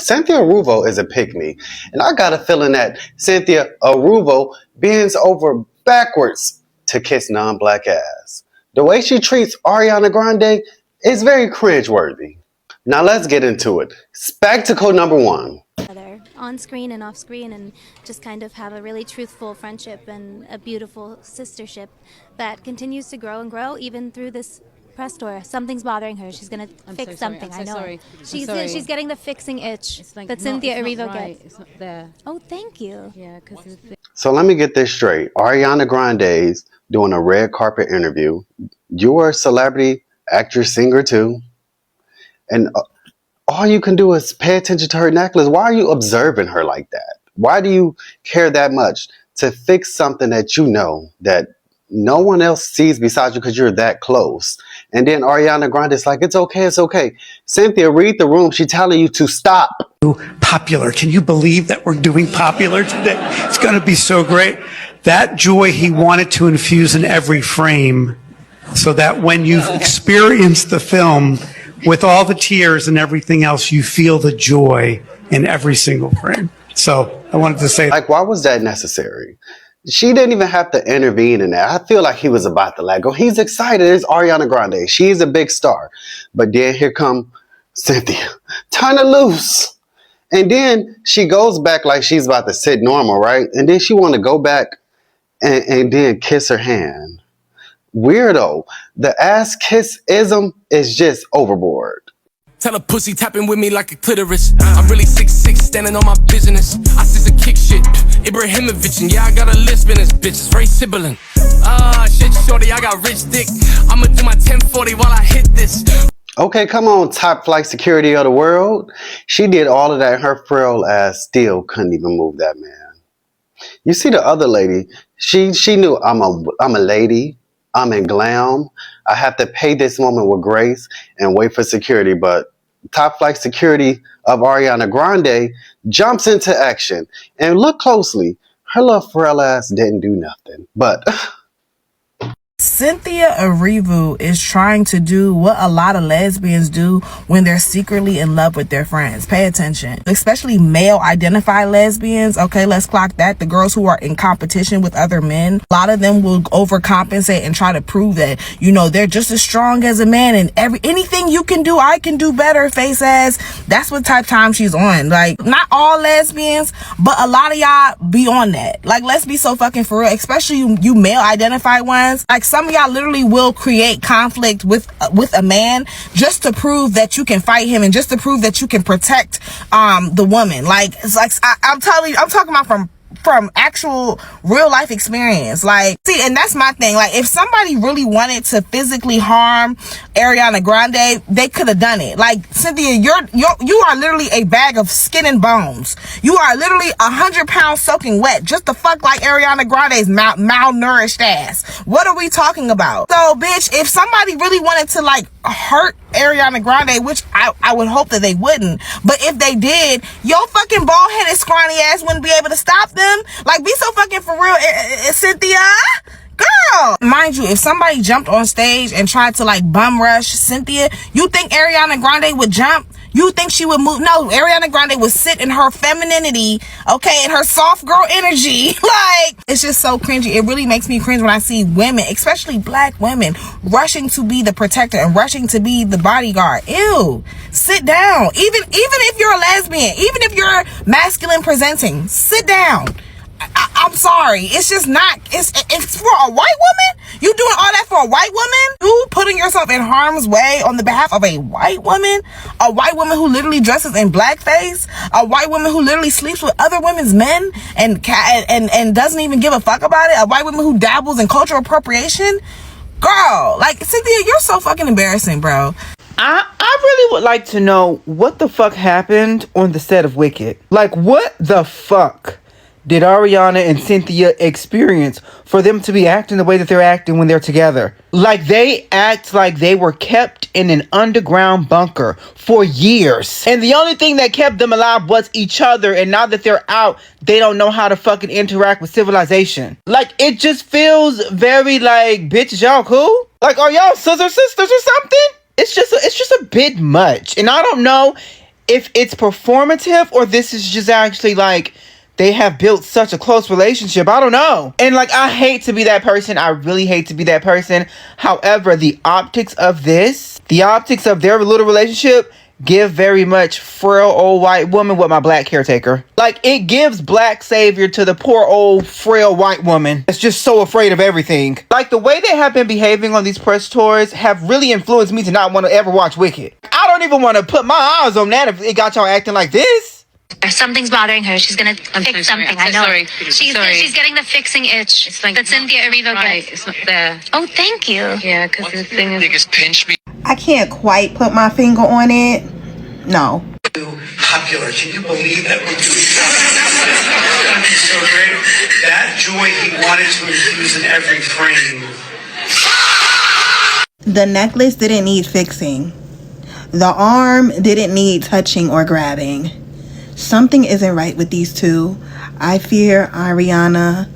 Cynthia Erivo is a pick-me, and I got a feeling that Cynthia Erivo bends over backwards to kiss non-black ass. The way she treats Ariana Grande is very cringeworthy. Now let's get into it. Spectacle number one. On screen and off screen, and just kind of have a really truthful friendship and a beautiful sistership that continues to grow and grow even through this press tour. Something's bothering her. She's gonna fix something. I know. She's getting the fixing itch that Cynthia Erivo gets. It's not there. Oh, thank you. Yeah, because So let me get this straight. Ariana Grande's doing a red carpet interview. You are a celebrity, actress, singer too. And all you can do is pay attention to her necklace. Why are you observing her like that? Why do you care that much to fix something that you know that no one else sees besides you because you're that close? And then Ariana Grande is like, it's okay, it's okay. Cynthia, read the room. She's telling you to stop. Popular. Can you believe that we're doing Popular today? It's going to be so great. That joy he wanted to infuse in every frame so that when you've experienced the film with all the tears and everything else, you feel the joy in every single frame. So I wanted to say, like, why was that necessary? She didn't even have to intervene in that. I feel like he was about to let go. He's excited. It's Ariana Grande. She's a big star. But then here come Cynthia. Turn her loose. And then she goes back like she's about to sit normal, right? And then she want to go back and then kiss her hand. Weirdo. The ass kiss-ism is just overboard. Tell a pussy tapping with me like a clitoris. I'm really 6'6", standing on my business. I see the kick shit, Ibrahimovic, and yeah, I got a lisp in this bitch. It's very sibling. Shit, shorty, I got rich dick. I'ma do my 1040 while I hit this. Okay, come on, top flight security of the world. She did all of that, and her frail ass still couldn't even move that man. You see the other lady, she knew I'm a lady. I'm in glam. I have to pay this moment with grace and wait for security. But top flight security of Ariana Grande jumps into action. And look closely. Her little frail ass didn't do nothing. But Cynthia Erivo is trying to do what a lot of lesbians do when they're secretly in love with their friends. Pay attention. Especially male identified lesbians. Okay, let's clock that. The girls who are in competition with other men. A lot of them will overcompensate and try to prove that, you know, they're just as strong as a man, and anything you can do, I can do better, face ass. That's what type time she's on. Like, not all lesbians, but a lot of y'all be on that. Like, let's be so fucking for real. Especially you male identified ones. Like, some of y'all literally will create conflict with a man just to prove that you can fight him and just to prove that you can protect the woman. Like, it's like I'm telling you, I'm talking about from actual real life experience. Like, see, and that's my thing. Like, if somebody really wanted to physically harm Ariana Grande, they could have done it. Like, Cynthia, you are literally a bag of skin and bones. You are literally 100 pounds soaking wet just to fuck like Ariana Grande's malnourished ass. What are we talking about? So, bitch, if somebody really wanted to, like, hurt Ariana Grande, which I would hope that they wouldn't, but if they did, your fucking bald-headed scrawny ass wouldn't be able to stop them. Like, be so fucking for real, Cynthia. Girl, mind you, if somebody jumped on stage and tried to, like, bum rush Cynthia, you think Ariana Grande would jump? You think she would move? No, Ariana Grande would sit in her femininity, okay, in her soft girl energy. Like, it's just so cringy. It really makes me cringe when I see women, especially black women, rushing to be the protector and rushing to be the bodyguard. Ew. Sit down. Even if you're a lesbian, even if you're masculine presenting, sit down. I'm sorry. It's just not. It's for a white woman. You doing all that for a white woman? You putting yourself in harm's way on the behalf of a white woman? A white woman who literally dresses in blackface? A white woman who literally sleeps with other women's men and doesn't even give a fuck about it? A white woman who dabbles in cultural appropriation? Girl, like, Cynthia, you're so fucking embarrassing, bro. I really would like to know what the fuck happened on the set of Wicked. Like, what the fuck did Ariana and Cynthia experience for them to be acting the way that they're acting when they're together? Like, they act like they were kept in an underground bunker for years. And the only thing that kept them alive was each other. And now that they're out, they don't know how to fucking interact with civilization. Like, it just feels very like, bitch, y'all cool? Like, are y'all sisters or something? It's just a bit much. And I don't know if it's performative or this is just actually like they have built such a close relationship. I don't know. And like, I hate to be that person. I really hate to be that person. However, the optics of their little relationship give very much frail old white woman with my black caretaker. Like, it gives black savior to the poor old frail white woman that's just so afraid of everything. Like, the way they have been behaving on these press tours have really influenced me to not want to ever watch Wicked. I don't even want to put my eyes on that if it got y'all acting like this. Something's bothering her. She's gonna fix something. I know. Sorry. She's getting the fixing itch. It's like that Cynthia Erivo gets. It's not there. Oh, thank you. Yeah, because the thing is, niggas pinch me. I can't quite put my finger on it. No. Popular. Can you believe that we're doing it's gonna be so great? That joy he wanted to infuse in every frame. The necklace didn't need fixing. The arm didn't need touching or grabbing. Something isn't right with these two. I fear Ariana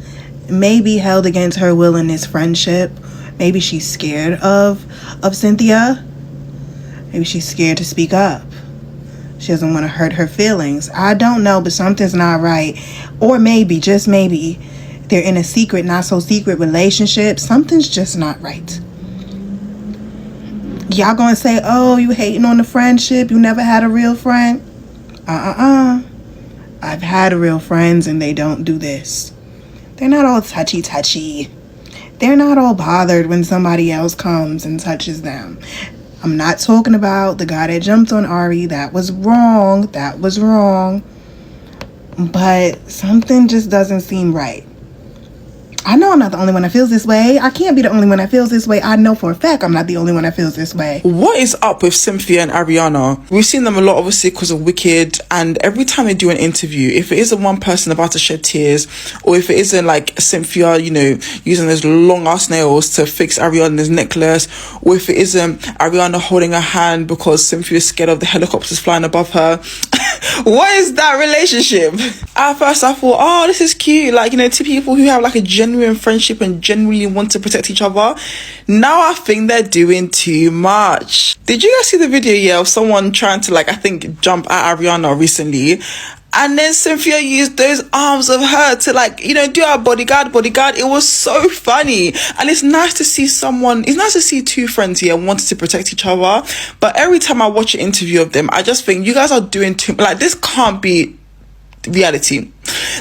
may be held against her will in this friendship. Maybe she's scared of Cynthia. Maybe she's scared to speak up. She doesn't want to hurt her feelings. I don't know, but something's not right. Or maybe, just maybe, they're in a secret, not so secret relationship. Something's just not right. Y'all gonna say, oh, you hating on the friendship? You never had a real friend? I've had real friends and they don't do this. They're not all touchy. They're not all bothered when somebody else comes and touches them. I'm not talking about the guy that jumped on Ari. That was wrong. But something just doesn't seem right. I know I'm not the only one that feels this way. I can't be the only one that feels this way. I know for a fact I'm not the only one that feels this way. What is up with Cynthia and Ariana? We've seen them a lot, obviously, because of Wicked, and every time they do an interview, if it isn't one person about to shed tears, or if it isn't like Cynthia, you know, using those long ass nails to fix Ariana's necklace, or if it isn't Ariana holding her hand because Cynthia is scared of the helicopters flying above her. What is that relationship? At first I thought, oh, this is cute, like, you know, two people who have like a genuine friendship and genuinely want to protect each other. Now I think they're doing too much. Did you guys see the video, of someone trying to, like, I think jump at Ariana recently, and then Cynthia used those arms of her to, like, you know, do our bodyguard. It was so funny. And it's nice to see two friends here wanting to protect each other. But every time I watch an interview of them, I just think, you guys are doing too, like, this can't be reality.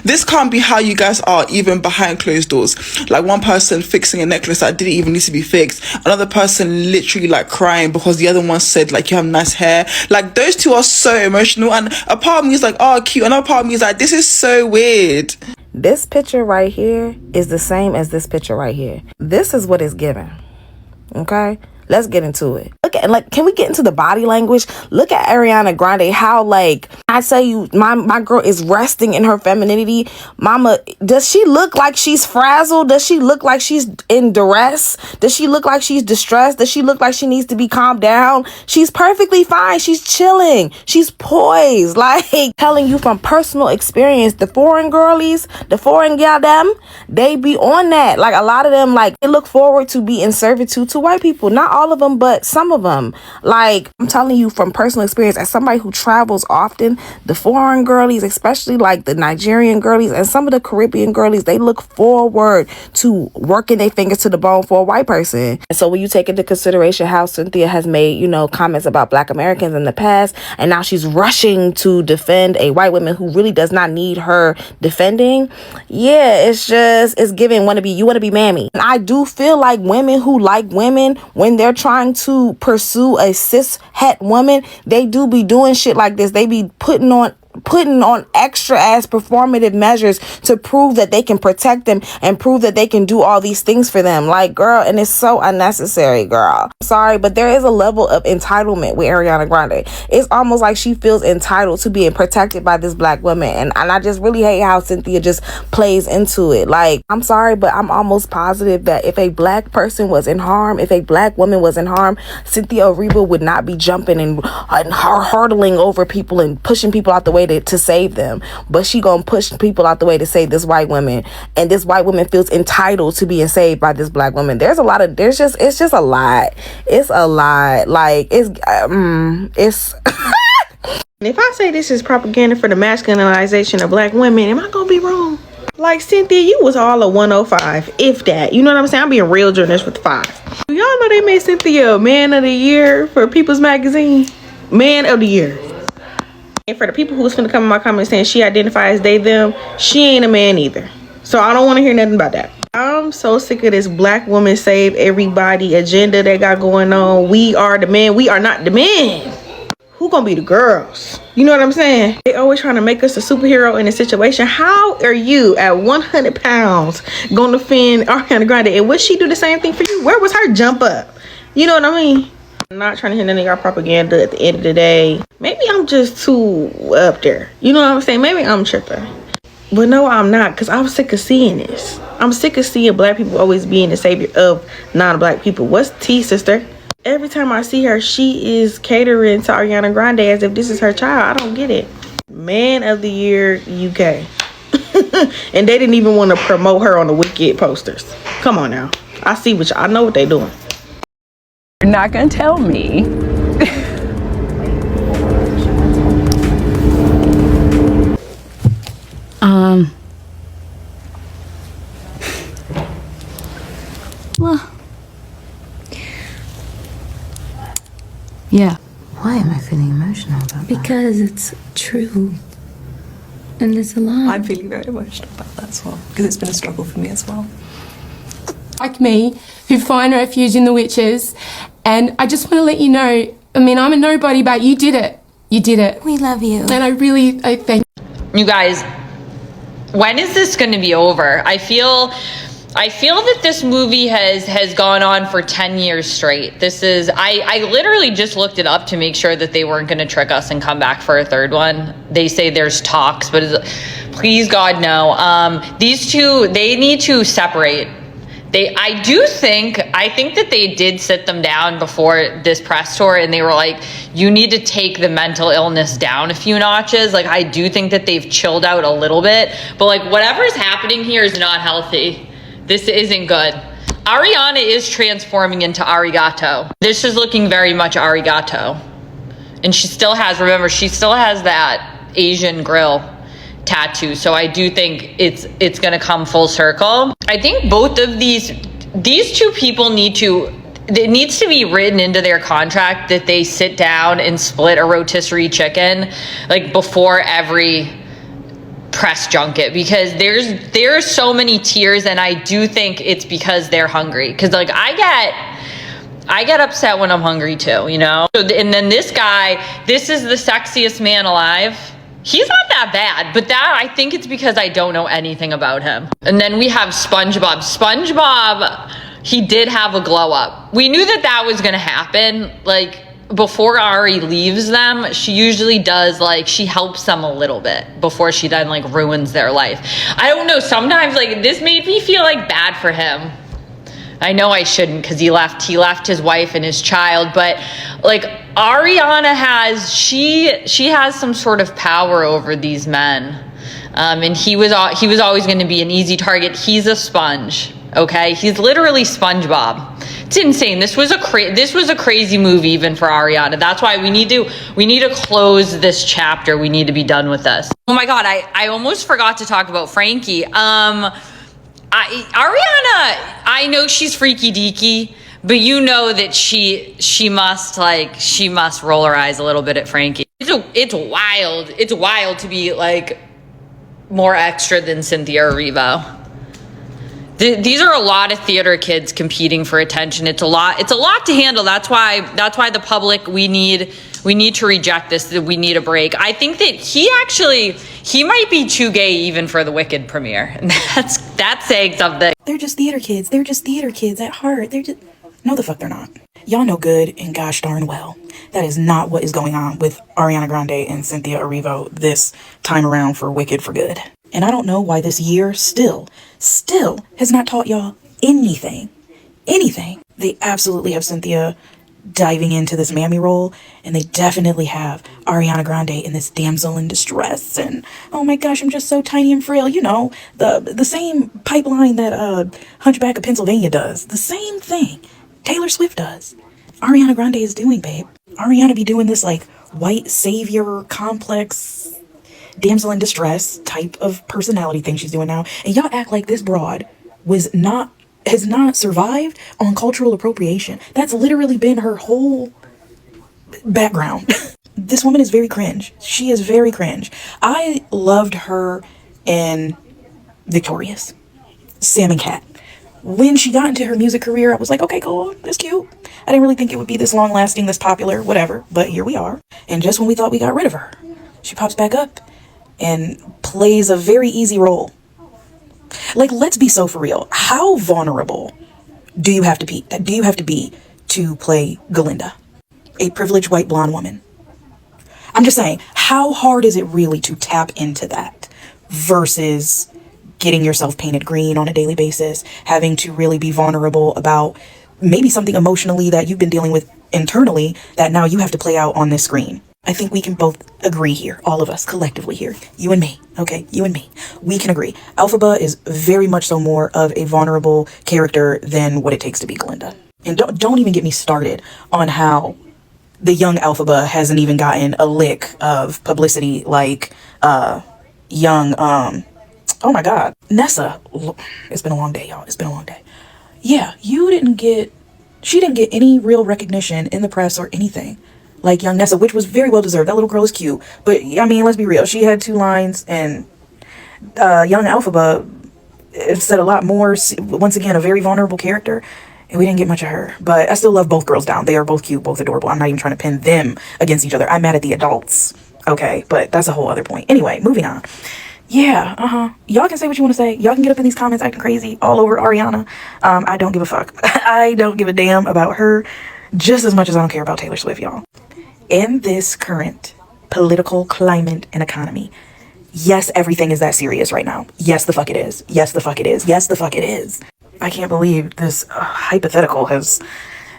This can't be how you guys are, even behind closed doors. Like, one person fixing a necklace that didn't even need to be fixed, another person literally like crying because the other one said, like, you have nice hair. Like, those two are so emotional, and a part of me is like, oh, cute, another part of me is like, this is so weird. This picture right here is the same as this picture right here. This is what it's given. Okay? Let's get into it. Look at, like, can we get into the body language? Look at Ariana Grande, how, like, I tell you, my girl is resting in her femininity. Mama, does she look like she's frazzled? Does she look like she's in duress? Does she look like she's distressed? Does she look like she needs to be calmed down? She's perfectly fine. She's chilling. She's poised. Like, telling you from personal experience, the foreign girlies, the foreign gal them, they be on that. Like, a lot of them, like, they look forward to be in servitude to white people. Not all of them, but some of them. Like, I'm telling you from personal experience, as somebody who travels often, the foreign girlies, especially like the Nigerian girlies and some of the Caribbean girlies, they look forward to working their fingers to the bone for a white person. And so when you take into consideration how Cynthia has made, you know, comments about Black Americans in the past, and now she's rushing to defend a white woman who really does not need her defending, yeah, it's giving you want to be mammy. And I do feel like women who like women, when they're trying to pursue a cis het woman, they do be doing shit like this. They be putting on extra ass performative measures to prove that they can protect them and prove that they can do all these things for them. Like, girl, and it's so unnecessary, girl. Sorry, but there is a level of entitlement with Ariana Grande. It's almost like she feels entitled to being protected by this Black woman, and I just really hate how Cynthia just plays into it. Like, I'm sorry, but I'm almost positive that if a Black person was in harm, if a Black woman was in harm, Cynthia Erivo would not be jumping and hurdling over people and pushing people out the way to save them. But she gonna push people out the way to save this white woman, and this white woman feels entitled to being saved by this Black woman. It's just a lot. It's a lot. Like, it's If I say this is propaganda for the masculinization of black women, am I gonna be wrong? Like, Cynthia, you was all a 105, if that. You know what I'm saying? I'm being real journalist with 5. Y'all know they made Cynthia Man of the Year for People's Magazine? Man of the Year. And for the people who's finna come in my comments saying she identifies they, them, she ain't a man either. So I don't want to hear nothing about that. I'm so sick of this black woman save everybody agenda they got going on. We are the men. We are not the men. Who gonna be the girls? You know what I'm saying? They always trying to make us a superhero in a situation. How are you at 100 pounds gonna defend Ariana Grande? And would she do the same thing for you? Where was her jump up? You know what I mean? I'm not trying to hear none of y'all propaganda at the end of the day. Maybe I'm just too up there. You know what I'm saying? Maybe I'm tripping. But no, I'm not, because I'm sick of seeing this. I'm sick of seeing black people always being the savior of non-black people. What's T, sister? Every time I see her, she is catering to Ariana Grande as if this is her child. I don't get it. Man of the Year, UK. And they didn't even want to promote her on the Wicked posters. Come on now. I see what I know what they doing. You're not gonna tell me. Well, yeah. Why am I feeling emotional about that? Because it's true. And it's a lot. I'm feeling very emotional about that as well, because it's been a struggle for me as well. Like me, who find refuge in the witches, and I just want to let you know, I mean, I'm a nobody, but you did it. You did it. We love you. And I thank you guys. When is this going to be over? I feel that this movie has gone on for 10 years straight. This is, I literally just looked it up to make sure that they weren't going to trick us and come back for a third one. They say there's talks, but please God, no. These two, they need to separate. I think that they did sit them down before this press tour and they were like, you need to take the mental illness down a few notches. Like, I do think that they've chilled out a little bit, but like whatever's happening here is not healthy. This isn't good. Ariana is transforming into arigato. This is looking very much arigato. And she still has that Asian grill tattoo. So I do think it's gonna come full circle. I think both of these two people it needs to be written into their contract that they sit down and split a rotisserie chicken like before every press junket, because there's so many tears, and I do think it's because they're hungry, because like I get upset when I'm hungry too, you know. And then this guy, this is the sexiest man alive. He's not that bad, but that I think it's because I don't know anything about him. And then we have SpongeBob. He did have a glow up. We knew that was gonna happen. Like, before Ari leaves them, she usually does, like, she helps them a little bit before she then like ruins their life. I don't know, sometimes like this made me feel like bad for him. I know I shouldn't, because he left his wife and his child, but like Ariana she has some sort of power over these men. And he was always going to be an easy target. He's a sponge. Okay, he's literally SpongeBob. It's insane. This was a crazy movie even for Ariana. That's why we need to close this chapter. We need to be done with this. Oh my God, I almost forgot to talk about Frankie. Ariana, I know she's freaky deaky, but you know that she must roll her eyes a little bit at Frankie. It's wild. It's wild to be like more extra than Cynthia Erivo. These are a lot of theater kids competing for attention. It's a lot to handle. That's why the public, we need to reject this. We need a break. I think that he might be too gay even for the Wicked premiere. And that's saying something. They're just theater kids. They're just theater kids at heart. No, the fuck they're not. Y'all know good and gosh darn well that is not what is going on with Ariana Grande and Cynthia Erivo this time around for Wicked for Good. And I don't know why this year still has not taught y'all anything. They absolutely have Cynthia diving into this mammy role, and they definitely have Ariana Grande in this damsel in distress, and oh my gosh, I'm just so tiny and frail, you know, the same pipeline that Hunchback of Pennsylvania does, the same thing Taylor Swift does, Ariana Grande is doing, babe. Ariana be doing this like white savior complex, damsel in distress type of personality thing she's doing now. And y'all act like this broad has not survived on cultural appropriation. That's literally been her whole background. This woman is very cringe. She is very cringe. I loved her in Victorious, Sam and Cat. When she got into her music career, I was like, okay, cool, that's cute. I didn't really think it would be this long lasting, this popular, whatever, but here we are. And just when we thought we got rid of her, she pops back up and plays a very easy role. Like, let's be so for real. How vulnerable do you have to be to play Galinda, a privileged white blonde woman? I'm just saying, how hard is it really to tap into that versus getting yourself painted green on a daily basis, having to really be vulnerable about maybe something emotionally that you've been dealing with internally that now you have to play out on this screen? I think we can both agree here, all of us collectively here, you and me, okay, you and me, we can agree. Elphaba is very much so more of a vulnerable character than what it takes to be Galinda. And don't even get me started on how the young Elphaba hasn't even gotten a lick of publicity like young oh my god, Nessa. It's been a long day, y'all. It's been a long day. Yeah, she didn't get any real recognition in the press or anything like young Nessa, which was very well deserved. That little girl is cute, but I mean, let's be real. She had 2 lines, and young Elphaba said a lot more. Once again, a very vulnerable character, and we didn't get much of her. But I still love both girls down. They are both cute, both adorable. I'm not even trying to pin them against each other. I'm mad at the adults. Okay, but that's a whole other point. Anyway, moving on. Yeah, y'all can say what you want to say. Y'all can get up in these comments acting crazy all over Ariana. I don't give a fuck. I don't give a damn about her just as much as I don't care about Taylor Swift, y'all. In this current political climate and economy, yes, everything is that serious right now. Yes, the fuck it is. Yes, the fuck it is. Yes, the fuck it is. I can't believe this hypothetical has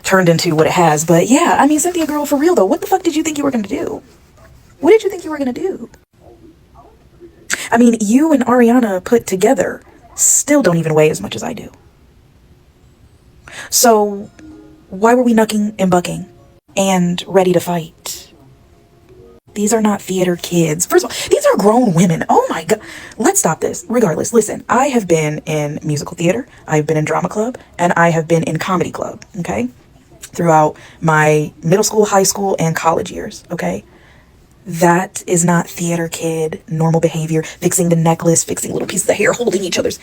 turned into what it has. But yeah, I mean, Cynthia girl, for real though, what the fuck did you think you were going to do? What did you think you were going to do? I mean, you and Ariana put together still don't even weigh as much as I do. So why were we knucking and bucking and ready to fight? These are not theater kids. First of all, these are grown women. Oh my God. Let's stop this. Regardless, listen, I have been in musical theater, I've been in drama club, and I have been in comedy club, okay? Throughout my middle school, high school, and college years, okay? That is not theater kid, normal behavior, fixing the necklace, fixing little pieces of hair, holding each other's.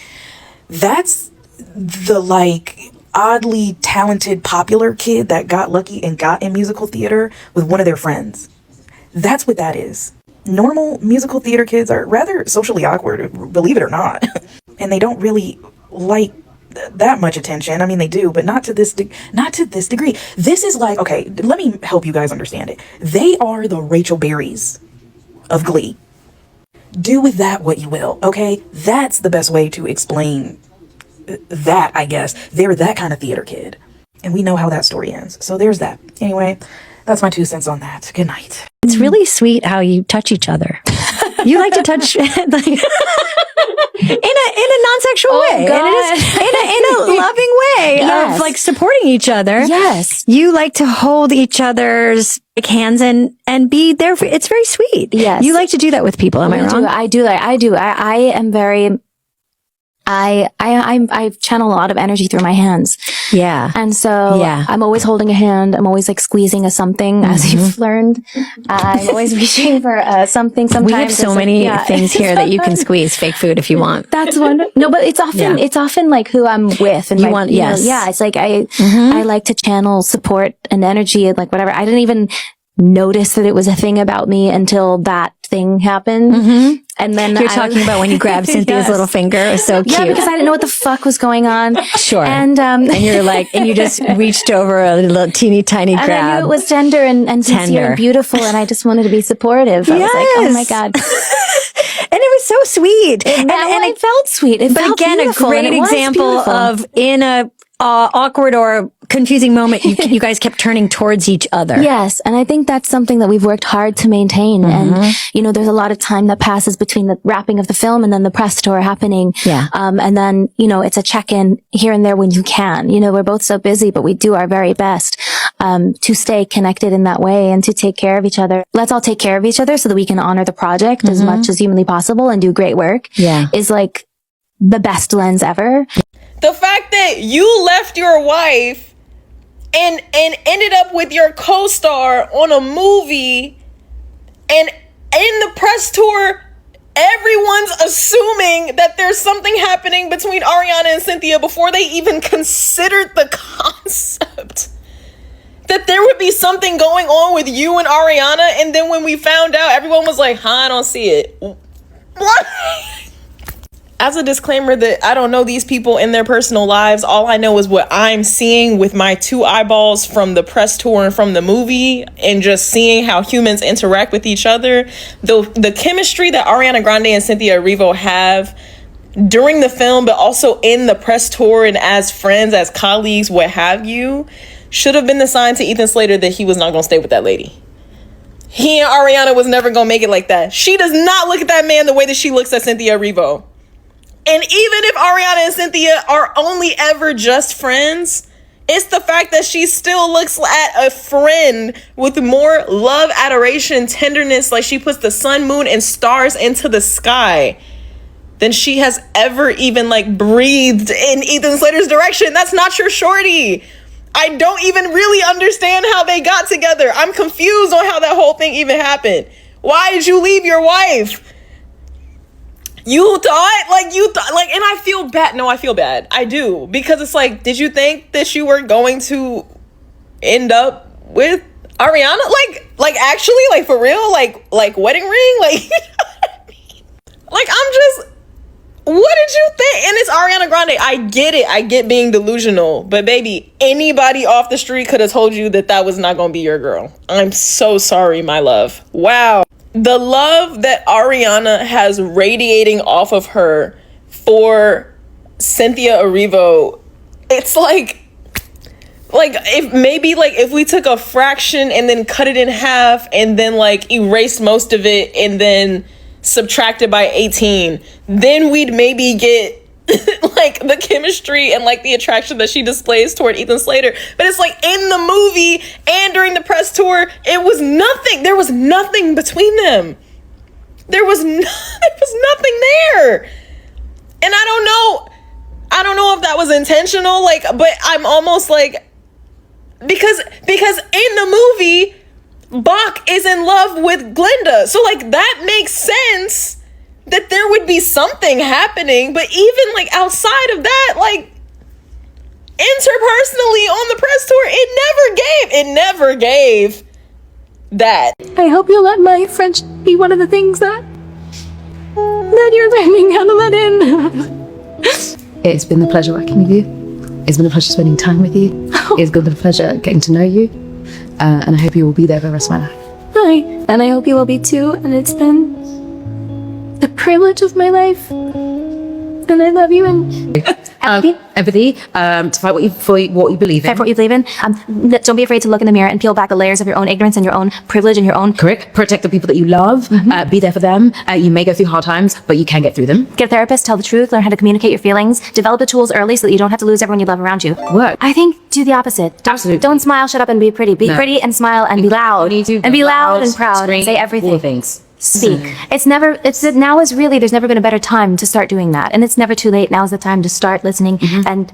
That's the like oddly talented, popular kid that got lucky and got in musical theater with one of their friends. That's what that is. Normal musical theater kids are rather socially awkward, believe it or not. And they don't really like that much attention. I mean, they do, but not to this degree. This is like, okay, let me help you guys understand it. They are the Rachel Berrys of Glee. Do with that what you will, okay? That's the best way to explain that, I guess. They're that kind of theater kid. And we know how that story ends. So there's that. Anyway, that's my 2 cents on that. Good night. It's really sweet how you touch each other. You like to touch like, in a non-sexual way, in a loving way of like supporting each other. Yes, you like to hold each other's like, hands and be there. It's very sweet. Yes, you like to do that with people. Am I wrong? I do. I am very. I channel a lot of energy through my hands. Yeah. And so I'm always holding a hand. I'm always like squeezing a something, as you've learned. I'm always reaching for something. Sometimes we have so many things here that you can squeeze fake food if you want. That's wonderful. No, but it's often like who I'm with and it's like I like to channel support and energy and like whatever. I didn't even notice that it was a thing about me until that thing happened. And then you're talking about when you grabbed Cynthia's little finger. It was so cute. Yeah, because I didn't know what the fuck was going on. Sure. And you're like, and you just reached over a little teeny tiny grab. And I knew it was tender and sincere and beautiful, and I just wanted to be supportive. I was like, oh my God. And it was so sweet. And it felt sweet. It but felt again, beautiful, a great example of in a awkward or confusing moment, you guys kept turning towards each other. Yes, and I think that's something that we've worked hard to maintain. And, you know, there's a lot of time that passes between the wrapping of the film and then the press tour happening. Yeah. And then, you know, it's a check-in here and there when you can. You know, we're both so busy, but we do our very best to stay connected in that way and to take care of each other. Let's all take care of each other so that we can honor the project as much as humanly possible and do great work. Yeah. Is like the best lens ever. The fact that you left your wife and ended up with your co-star on a movie, and in the press tour, everyone's assuming that there's something happening between Ariana and Cynthia before they even considered the concept that there would be something going on with you and Ariana. And then when we found out, everyone was like, I don't see it. What? As a disclaimer that I don't know these people in their personal lives, all I know is what I'm seeing with my 2 eyeballs from the press tour and from the movie, and just seeing how humans interact with each other. The chemistry that Ariana Grande and Cynthia Erivo have during the film, but also in the press tour and as friends, as colleagues, what have you, should have been the sign to Ethan Slater that he was not going to stay with that lady. He and Ariana was never going to make it like that. She does not look at that man the way that she looks at Cynthia Erivo. And even if Ariana and Cynthia are only ever just friends, it's the fact that she still looks at a friend with more love, adoration, tenderness, like she puts the sun, moon, and stars into the sky than she has ever even like breathed in Ethan Slater's direction. That's not your shorty. I don't even really understand how they got together. I'm confused on how that whole thing even happened. Why did you leave your wife? You thought, and I feel bad. No, I feel bad. I do. Because it's like, did you think that you were going to end up with Ariana? Like actually, like for real? Like wedding ring? Like, you know what I mean? Like, I'm just, what did you think? And it's Ariana Grande. I get it. I get being delusional. But baby, anybody off the street could have told you that that was not going to be your girl. I'm so sorry, my love. Wow. The love that Ariana has radiating off of her for Cynthia Erivo, it's like if we took a fraction and then cut it in half and then like erased most of it and then subtracted by 18, then we'd maybe get like the chemistry and like the attraction that she displays toward Ethan Slater. But it's like in the movie and during the press tour, it was nothing. There was nothing between them. There was nothing there. And I don't know if that was intentional, like, but I'm almost like, because in the movie, Bach is in love with Glenda. So like that makes sense that there would be something happening. But even like outside of that, like interpersonally on the press tour, it never gave that. I hope you'll let my French be one of the things that you're learning how to let in. It's been a pleasure working with you. It's been a pleasure spending time with you. It's been a pleasure getting to know you. And I hope you will be there for the rest of my life. Hi, and I hope you will be too. And it's been the privilege of my life. And I love you. And empathy, to fight for what you believe in. Fight for what you believe in. Don't be afraid to look in the mirror and peel back the layers of your own ignorance and your own privilege and your own. Correct. Protect the people that you love. Be there for them. You may go through hard times, but you can get through them. Get a therapist, tell the truth, learn how to communicate your feelings, develop the tools early so that you don't have to lose everyone you love around you. Work. I think do the opposite. Absolutely. Don't smile, shut up, and be pretty. Be pretty and smile and be loud. And be loud and proud and say everything. All the things. Speak. Now is really, there's never been a better time to start doing that. And it's never too late. Now is the time to start listening and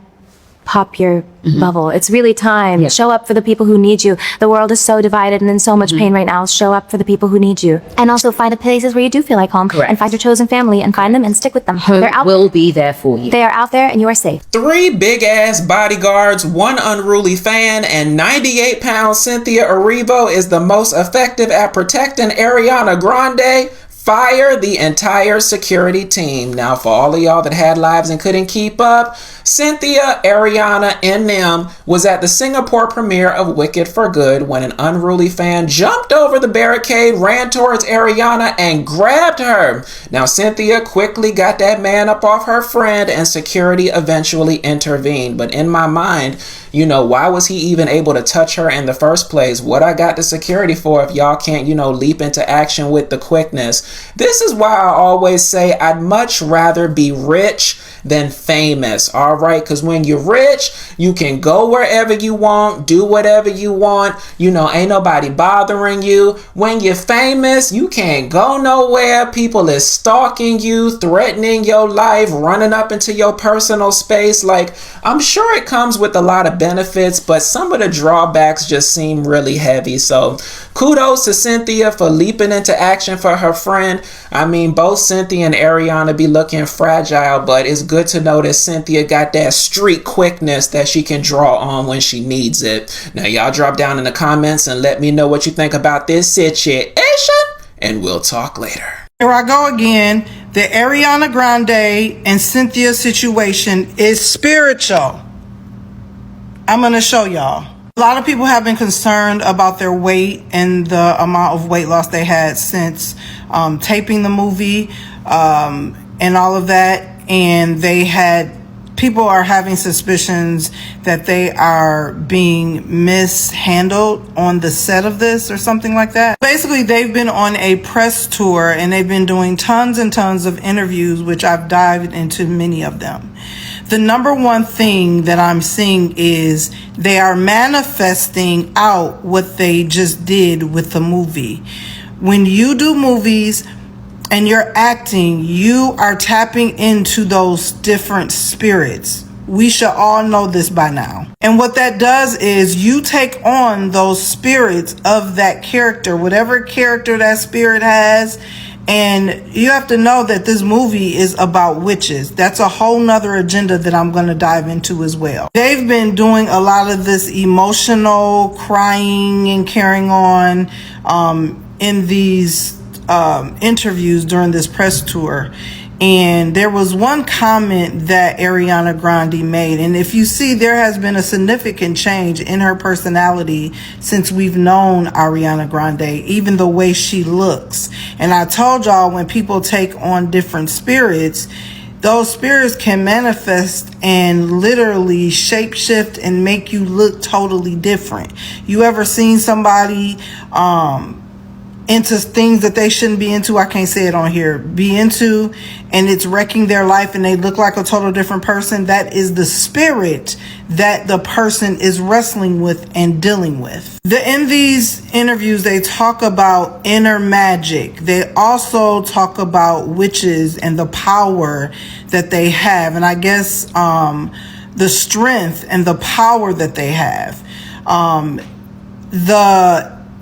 pop your bubble. It's really time. Yeah. Show up for the people who need you. The world is so divided and in so much pain right now. Show up for the people who need you. And also find the places where you do feel like home. Correct. And find your chosen family and find them and stick with them. Home will be there for you. They are out there and you are safe. 3 big-ass bodyguards, 1 unruly fan, and 98-pound Cynthia Erivo is the most effective at protecting Ariana Grande. fire the entire security team. Now, for all of y'all that had lives and couldn't keep up, Cynthia, Ariana, and them was at the Singapore premiere of Wicked for Good when an unruly fan jumped over the barricade, ran towards Ariana, and grabbed her. Now, Cynthia quickly got that man up off her friend, and security eventually intervened. But in my mind, you know, why was he even able to touch her in the first place? What I got the security for if y'all can't, you know, leap into action with the quickness? This is why I always say I'd much rather be rich than famous, all right? Because when you're rich, you can go wherever you want, do whatever you want, you know, ain't nobody bothering you. When you're famous, you can't go nowhere. People is stalking you, threatening your life, running up into your personal space. Like, I'm sure it comes with a lot of benefits, but some of the drawbacks just seem really heavy. So kudos to Cynthia for leaping into action for her friend. I mean, both Cynthia and Ariana be looking fragile, but it's good to know that Cynthia got that street quickness that she can draw on when she needs it. Now, y'all drop down in the comments and let me know what you think about this situation, and we'll talk later. Here I go again. The Ariana Grande and Cynthia situation is spiritual. I'm going to show y'all. A lot of people have been concerned about their weight and the amount of weight loss they had since taping the movie and all of that. And people are having suspicions that they are being mishandled on the set of this or something like that. Basically, they've been on a press tour and they've been doing tons and tons of interviews, which I've dived into many of them. The number one thing that I'm seeing is they are manifesting out what they just did with the movie. When you do movies and you're acting, you are tapping into those different spirits. We should all know this by now. And what that does is you take on those spirits of that character, whatever character that spirit has. And you have to know that this movie is about witches. That's a whole nother agenda that I'm going to dive into as well. They've been doing a lot of this emotional crying and carrying on in these interviews during this press tour. And there was one comment that Ariana Grande made. And if you see, there has been a significant change in her personality since we've known Ariana Grande, even the way she looks. And I told y'all, when people take on different spirits, those spirits can manifest and literally shapeshift and make you look totally different. You ever seen somebody into things that they shouldn't be into? I can't say it on here. Be into, and it's wrecking their life and they look like a total different person. That is the spirit that the person is wrestling with and dealing with. In these interviews, they talk about inner magic. They also talk about witches and the power that they have. And I guess the strength and the power that they have.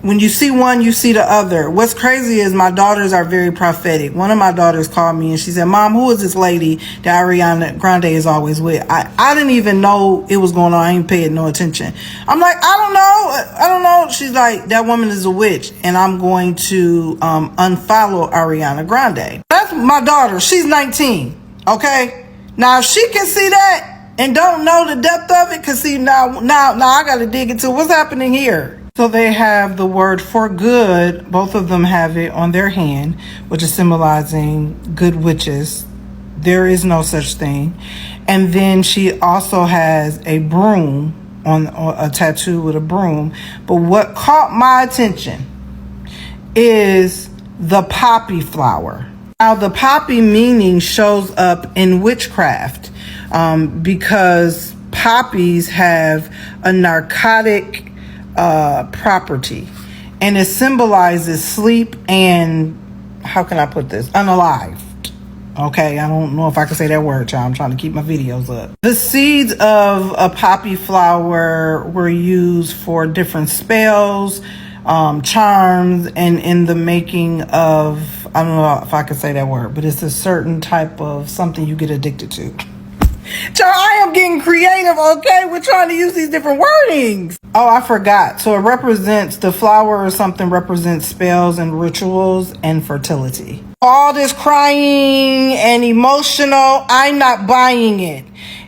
When you see one, you see the other. What's crazy is my daughters are very prophetic. One of my daughters called me and she said, "Mom, who is this lady that Ariana Grande is always with?" I didn't even know it was going on. I ain't paying no attention. I'm like, I don't know. She's like, "That woman is a witch and I'm going to unfollow Ariana Grande." That's my daughter. She's 19. Okay. Now if she can see that and don't know the depth of it, cause see now I got to dig into what's happening here. So they have the word for good. Both of them have it on their hand, which is symbolizing good witches. There is no such thing. And then she also has a broom on a tattoo with a broom. But what caught my attention is the poppy flower. Now the poppy meaning shows up in witchcraft because poppies have a narcotic property, and it symbolizes sleep and, how can I put this, unalived. Okay, I don't know if I can say that word, child. I'm trying to keep my videos up. The seeds of a poppy flower were used for different spells, charms, and in the making of, I don't know if I can say that word, but it's a certain type of something you get addicted to. Child, I am getting creative, okay? We're trying to use these different wordings. Oh, I forgot. So it represents, the flower or something represents spells and rituals and fertility. All this crying and emotional, I'm not buying it.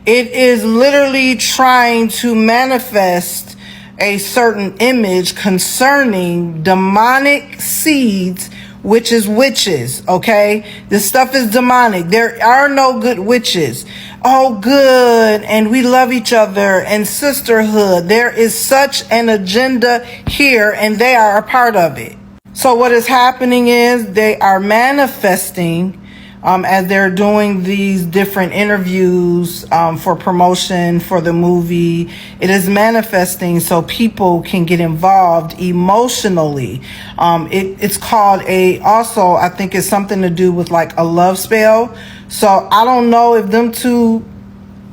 It is literally trying to manifest a certain image concerning demonic seeds, which is witches, okay? This stuff is demonic. There are no good witches. Oh, good, and we love each other, and sisterhood. There is such an agenda here, and they are a part of it. So what is happening is they are manifesting as they're doing these different interviews for promotion for the movie. It is manifesting so people can get involved emotionally. It's called also I think it's something to do with like a love spell. So I don't know if them two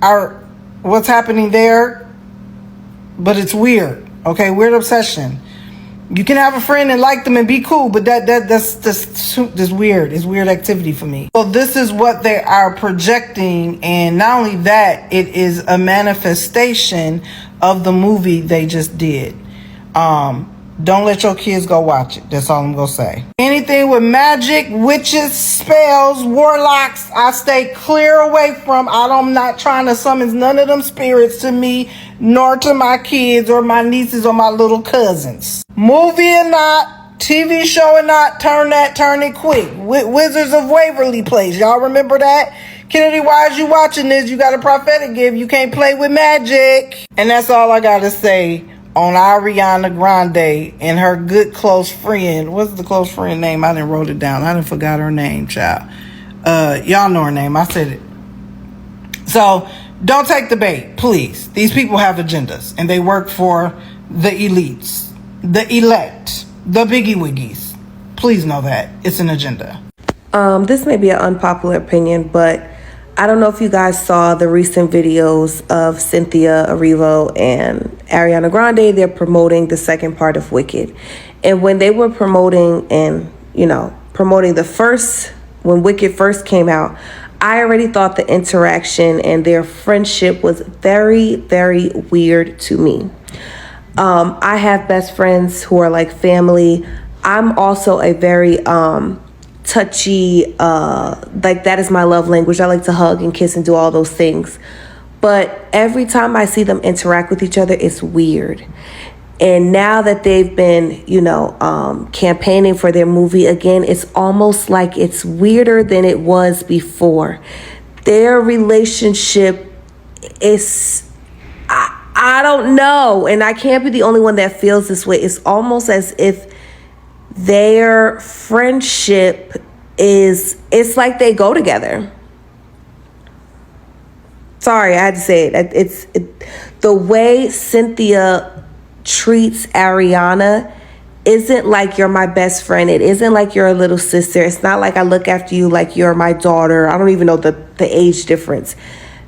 are what's happening there, but it's weird. Okay, weird obsession. You can have a friend and like them and be cool, but that's weird. It's weird activity for me. So this is what they are projecting, and not only that, it is a manifestation of the movie they just did. Don't let your kids go watch it. That's all I'm gonna say. Anything with magic, witches, spells, warlocks, I stay clear away from. I'm not trying to summon none of them spirits to me, nor to my kids or my nieces or my little cousins. Movie or not, TV show or not, turn it quick. Wizards of Waverly Place. Y'all remember that? Kennedy, why is you watching this? You got a prophetic gift. You can't play with magic. And that's all I gotta say on Ariana Grande and her good close friend. What's the close friend name? I didn't wrote it down. I didn't forgot her name, child. Y'all know her name. I said it. So don't take the bait, please. These people have agendas and they work for the elites, the elect, the biggie wiggies. Please know that it's an agenda. This may be an unpopular opinion, but I don't know if you guys saw the recent videos of Cynthia, Erivo, and Ariana Grande. They're promoting the second part of Wicked. And when they were promoting the first, when Wicked first came out, I already thought the interaction and their friendship was very, very weird to me. I have best friends who are like family. I'm also a very touchy, like that is my love language. I like to hug and kiss and do all those things. But every time I see them interact with each other, it's weird. And now that they've been, campaigning for their movie again, it's almost like it's weirder than it was before. Their relationship is, I don't know. And I can't be the only one that feels this way. It's almost as if their friendship it's like they go together. Sorry, I had to say it. It's the way Cynthia treats Ariana isn't like you're my best friend. It isn't like you're a little sister. It's not like I look after you like you're my daughter. I don't even know the age difference.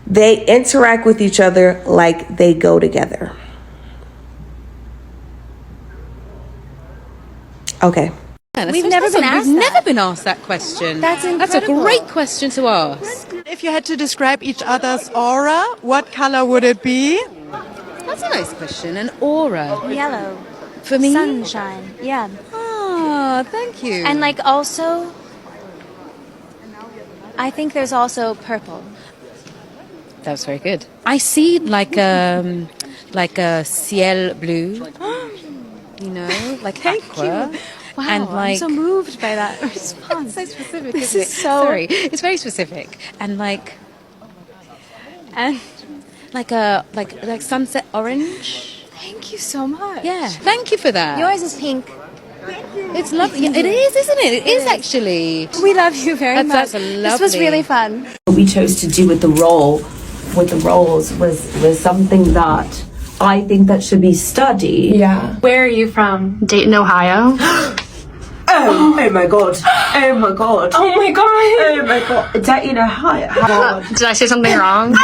They interact with each other like they go together. Okay. Yeah, We've never been asked that question. That's incredible. That's a great question to ask. If you had to describe each other's aura, what color would it be? That's a nice question. An aura. Yellow. For me? Sunshine. Yeah. Oh, thank you. And also, I think there's also purple. That was very good. I see like a ciel blue. Like Thank aqua. you. Wow, And I'm so moved by that response. So specific, This isn't is it? so... Sorry, it's very specific. And like sunset orange. Thank you so much. Yeah, thank you for that. Yours is pink. It's lovely. Yeah, it is, isn't it? It is actually. We love you very much. That's lovely. This was really fun. What we chose to do with the roles was something that I think that should be studied. Yeah. Where are you from? Dayton, Ohio. Oh my god. Oh my god. Oh my god. Oh my god. Dayton, Ohio. Did I say something wrong?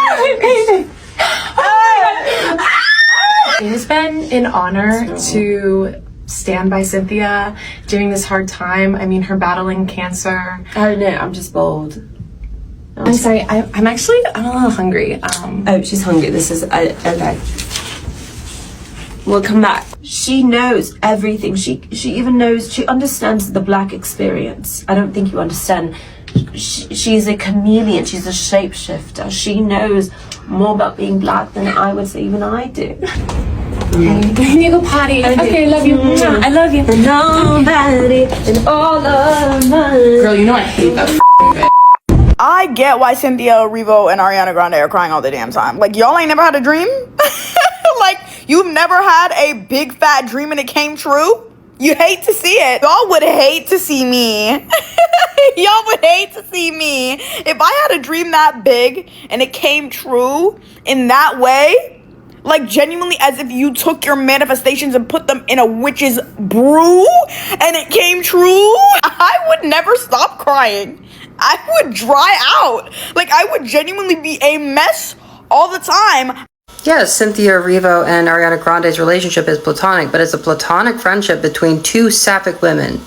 It has been an honor to stand by Cynthia during this hard time. I mean, her battling cancer. Oh no, I'm just bored. I'm sorry, I'm a little hungry. Oh, she's hungry. This is, okay. We'll come back. She knows everything. She even knows, she understands the black experience. I don't think you understand. She's a chameleon. She's a shapeshifter. She knows more about being black than I would say even I do. Can you go potty? Okay, love you. I love you. And nobody and all of my... Girl, you know I hate that bitch. I get why Cynthia Erivo and Ariana Grande are crying all the damn time. Like, y'all ain't never had a dream? Like, you've never had a big fat dream and it came true? You hate to see it. Y'all would hate to see me. Y'all would hate to see me. If I had a dream that big and it came true in that way, like genuinely as if you took your manifestations and put them in a witch's brew and it came true, I would never stop crying. I would dry out. Like, I would genuinely be a mess all the time. Yes, Cynthia Erivo and Ariana Grande's relationship is platonic, but it's a platonic friendship between two sapphic women.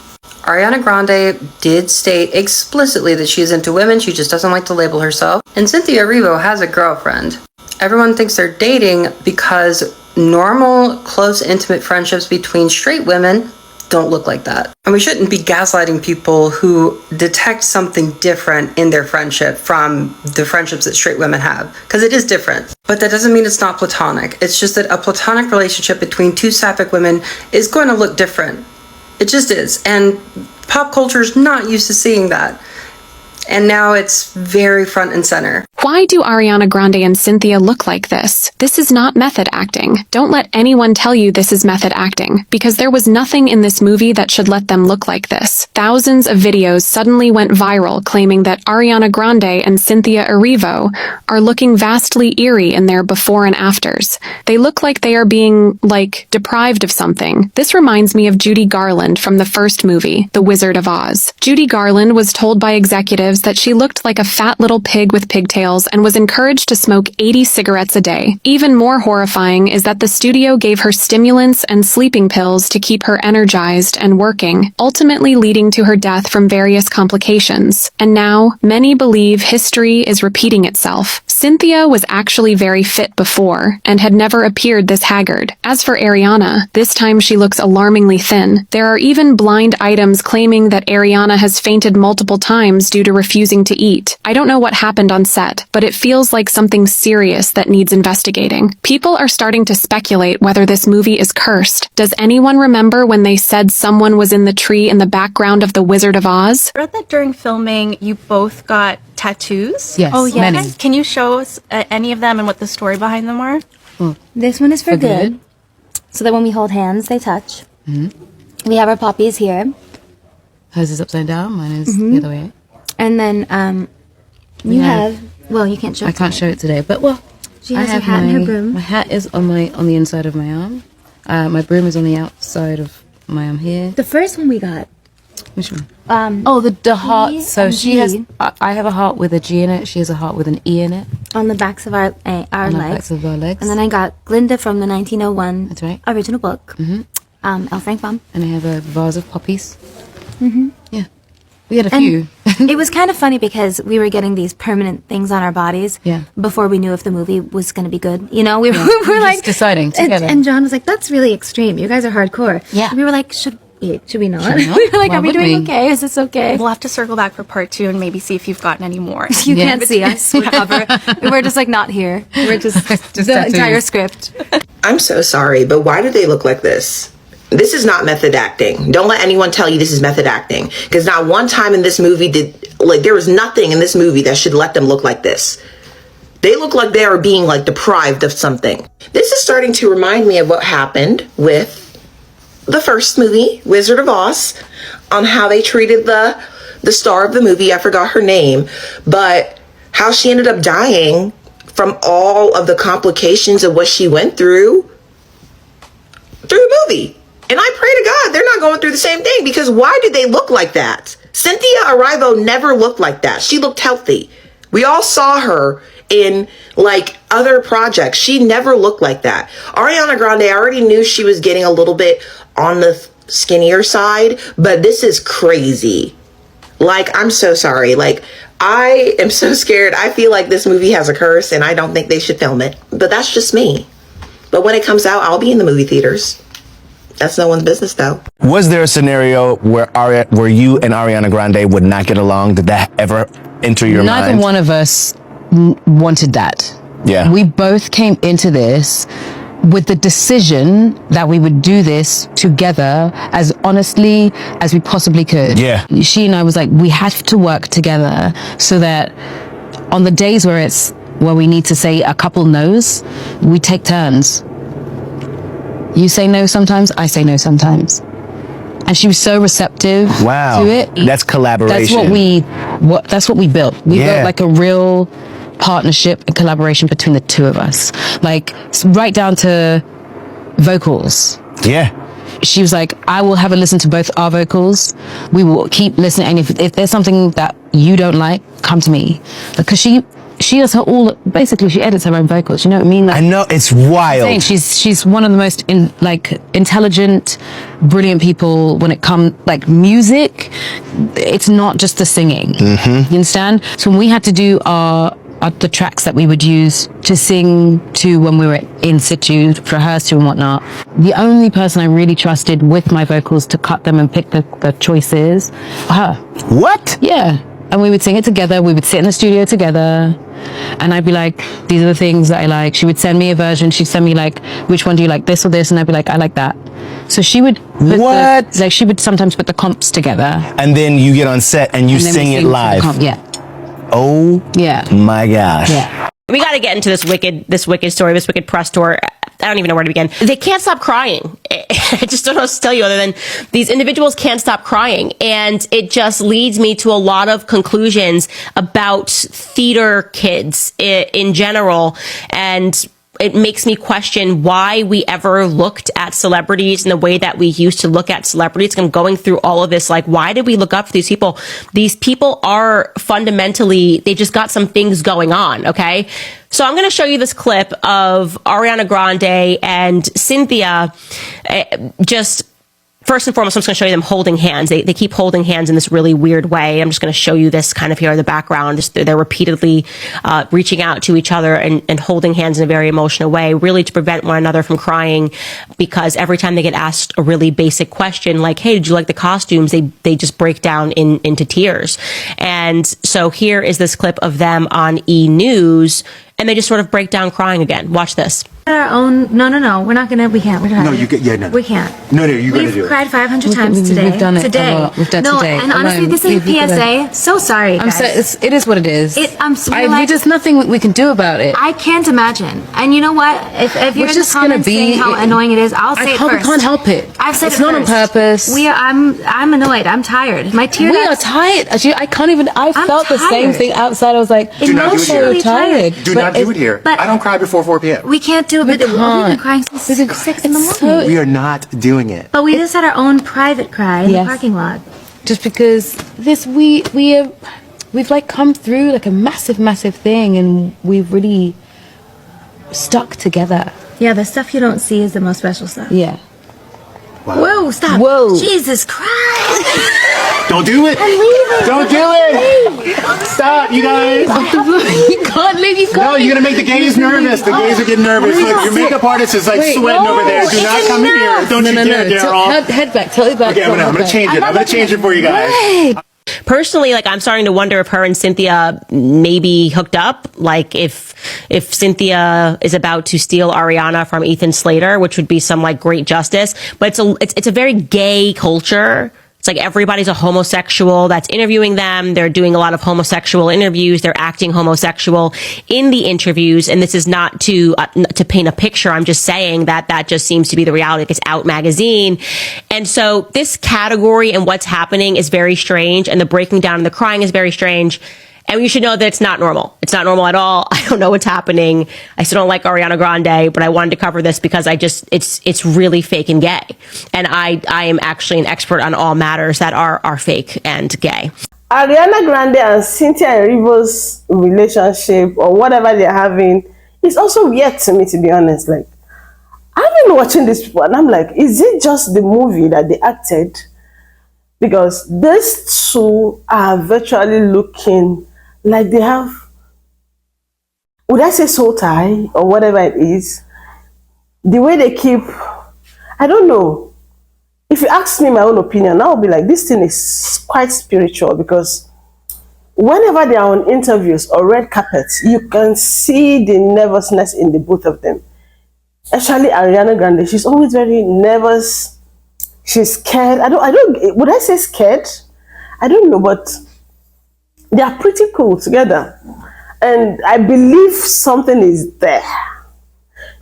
Ariana Grande did state explicitly that she's into women, she just doesn't like to label herself. And Cynthia Erivo has a girlfriend. Everyone thinks they're dating because normal, close, intimate friendships between straight women don't look like that. And we shouldn't be gaslighting people who detect something different in their friendship from the friendships that straight women have, because it is different. But that doesn't mean it's not platonic. It's just that a platonic relationship between two sapphic women is going to look different. It just is. And pop culture is not used to seeing that. And now it's very front and center. Why do Ariana Grande and Cynthia look like this? This is not method acting. Don't let anyone tell you this is method acting, because there was nothing in this movie that should let them look like this. Thousands of videos suddenly went viral claiming that Ariana Grande and Cynthia Erivo are looking vastly eerie in their before and afters. They look like they are being, deprived of something. This reminds me of Judy Garland from the first movie, The Wizard of Oz. Judy Garland was told by executives that she looked like a fat little pig with pigtails and was encouraged to smoke 80 cigarettes a day. Even more horrifying is that the studio gave her stimulants and sleeping pills to keep her energized and working, ultimately leading to her death from various complications. And now, many believe history is repeating itself. Cynthia was actually very fit before, and had never appeared this haggard. As for Ariana, this time she looks alarmingly thin. There are even blind items claiming that Ariana has fainted multiple times due to refusing to eat. I don't know what happened on set, but it feels like something serious that needs investigating. People are starting to speculate whether this movie is cursed. Does anyone remember when they said someone was in the tree in the background of The Wizard of Oz? I read that during filming you both got tattoos. Yes, oh, yeah. many. Can you show us any of them and what the story behind them are? This one is for good. So that when we hold hands, they touch. Mm-hmm. We have our poppies here. Hers is upside down, mine is the other way. And then you have, well, you can't show it I can't show it today, but she has her hat and her broom. My hat is on the inside of my arm. My broom is on the outside of my arm here. The first one we got. Which one? The heart. So she has. I have a heart with a G in it. She has a heart with an E in it. On the backs of our legs. Backs of our legs. And then I got Glinda from the 1901 That's right. original book. Mm-hmm. L. Frank Baum. And I have a vase of poppies. Mm-hmm. Yeah. We had a few. It was kind of funny because we were getting these permanent things on our bodies before we knew if the movie was going to be good. You know, we were like just deciding together. And John was like, "That's really extreme. You guys are hardcore." Yeah. And we were like, "Should we not?" Should we not? We were like, "Are we doing okay? Is this okay?" We'll have to circle back for part 2 and maybe see if you've gotten any more. You can't see us. We're cover. We're just not here. We're just the tattoos. entire script. I'm so sorry, but why do they look like this? This is not method acting. Don't let anyone tell you this is method acting. Because not one time in this movie there was nothing in this movie that should let them look like this. They look like they are being deprived of something. This is starting to remind me of what happened with the first movie, Wizard of Oz, on how they treated the star of the movie. I forgot her name, but how she ended up dying from all of the complications of what she went through the movie. And I pray to God they're not going through the same thing, because why did they look like that? Cynthia Erivo never looked like that. She looked healthy. We all saw her in other projects. She never looked like that. Ariana Grande, I already knew she was getting a little bit on the skinnier side, but this is crazy. I'm so sorry. I am so scared. I feel like this movie has a curse and I don't think they should film it, but that's just me. But when it comes out, I'll be in the movie theaters. That's no one's business, though. Was there a scenario where you and Ariana Grande would not get along? Did that ever enter your mind? Neither one of us wanted that. Yeah. We both came into this with the decision that we would do this together as honestly as we possibly could. Yeah. She and I was like, we have to work together so that on the days where we need to say a couple no's, we take turns. You say no sometimes, I say no sometimes. And she was so receptive to it. That's collaboration. That's what we built. We built like a real partnership and collaboration between the two of us. Like right down to vocals. Yeah. She was like, I will have a listen to both our vocals. We will keep listening. And if there's something that you don't like, come to me. Because she does basically she edits her own vocals. You know what I mean? Like, I know, it's wild. She's one of the most intelligent, brilliant people when it comes like music. It's not just the singing. Mm-hmm. You understand? So when we had to do the tracks that we would use to sing to when we were in situ, rehearse to and whatnot, the only person I really trusted with my vocals to cut them and pick the choices, her. What? Yeah. And we would sing it together. We would sit in the studio together. And I'd be like, these are the things that I like. She would send me a version. She'd send me like, which one do you like, this or this? And I'd be like, I like that. So she would she would sometimes put the comps together. And then you get on set and you sing it live. Yeah. Oh my gosh. Yeah. We got to get into this wicked story, this wicked press tour. I don't even know where to begin. They can't stop crying. I just don't know what to tell you other than these individuals can't stop crying. And it just leads me to a lot of conclusions about theater kids in general. And it makes me question why we ever looked at celebrities in the way that we used to look at celebrities. And going through all of this, like, why did we look up for these people? These people are fundamentally, they just got some things going on, okay? So I'm going to show you this clip of Ariana Grande and Cynthia. Just first and foremost, I'm just going to show you them holding hands. They keep holding hands in this really weird way. I'm just going to show you this kind of here in the background. They're repeatedly reaching out to each other and holding hands in a very emotional way, really to prevent one another from crying, because every time they get asked a really basic question like, hey, did you like the costumes? They just break down into tears. And so here is this clip of them on E! News, and they just sort of break down crying again. Watch this. Our own. No. We're not gonna. We can't. No, you get. Yeah, no. We can't. No, you're gonna do it. We've cried 500 times today. We've done it. Today. We've done it today. And honestly, this is PSA. So sorry, guys. It is what it is. There's nothing we can do about it. I can't imagine. And you know what? If you're just gonna saying how annoying it is, I'll say it first. We can't help it. I've said it's it not first. on purpose. I'm annoyed. I'm tired. My tears. We are tired. I can't even. I felt the same thing outside. I was like, emotionally tired. Do not do it here. I don't cry before 4 p.m. We can't do it. We've been crying since 6 in the morning. We are not doing it. But we just had our own private cry in the parking lot. Just because we've like come through like a massive thing, and we've really stuck together. Yeah, the stuff you don't see is the most special stuff. Yeah. Wow. Whoa, stop. Whoa. Jesus Christ. Don't do it. Don't do it. Stop, you guys. You can't leave. You can't. No, you're going to make the gays nervous. The gays are getting nervous. Look, your makeup artist is like sweating over there. Do not come in here. Don't you dare, Daryl. Head back. Tell it back. Okay, I'm going to change it. I'm going to change it for you guys. Personally, like, I'm starting to wonder if her and Cynthia maybe hooked up. Like, if Cynthia is about to steal Ariana from Ethan Slater, which would be some like great justice. But it's a very gay culture. It's like everybody's a homosexual that's interviewing them. They're doing a lot of homosexual interviews. They're acting homosexual in the interviews. And this is not to paint a picture. I'm just saying that just seems to be the reality. It's Out magazine. And so this category and what's happening is very strange. And the breaking down and the crying is very strange. And you should know that it's not normal. It's not normal at all. I don't know what's happening. I still don't like Ariana Grande, but I wanted to cover this because it's really fake and gay. And I am actually an expert on all matters that are fake and gay. Ariana Grande and Cynthia Erivo's relationship or whatever they're having is also weird to me, to be honest. Like, I've been watching this before and I'm like, is it just the movie that they acted? Because these two are virtually looking like they have, would I say soul tie or whatever it is? the way they keep, I don't know. If you ask me my own opinion, I'll be like, this thing is quite spiritual, because whenever they are on interviews or red carpets, you can see the nervousness in the both of them. Especially Ariana Grande, she's always very nervous. She's scared. Would I say scared? I don't know, but they are pretty cool together. And I believe something is there.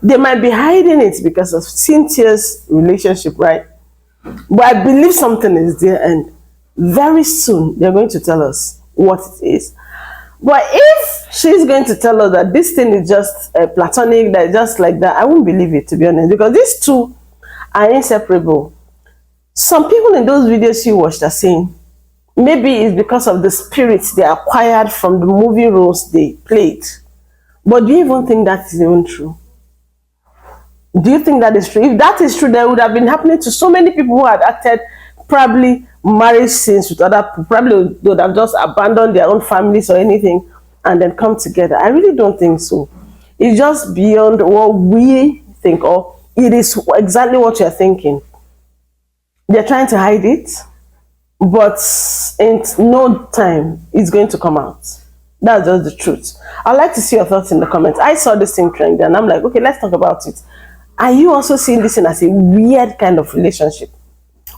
They might be hiding it because of Cynthia's relationship, right? But I believe something is there, and very soon they're going to tell us what it is. But if she's going to tell us that this thing is just platonic, that just like that, I won't believe it, to be honest, because these two are inseparable. Some people in those videos you watched are saying maybe it's because of the spirits they acquired from the movie roles they played. But do you even think that is even true? Do you think that is true? If that is true, that would have been happening to so many people who had acted probably marriage scenes with other people. Probably would have just abandoned their own families or anything and then come together. I really don't think so. It's just beyond what we think, or it is exactly what you're thinking. They're trying to hide it, but in no time it's going to come out. That's just the truth. I'd like to see your thoughts in the comments. I saw this thing trend and I'm like, okay, let's talk about it. Are you also seeing this thing as a weird kind of relationship?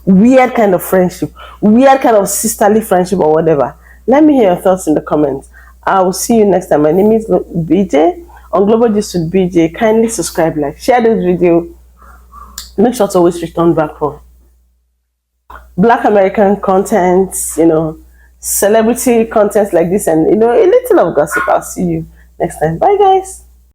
Weird kind of friendship? Weird kind of sisterly friendship or whatever? Let me hear your thoughts in the comments. I will see you next time. My name is BJ on Global Gist with BJ. Kindly subscribe, like, share this video. Make sure to always return back for Black American content, celebrity content like this, and a little of gossip. I'll see you next time. Bye, guys.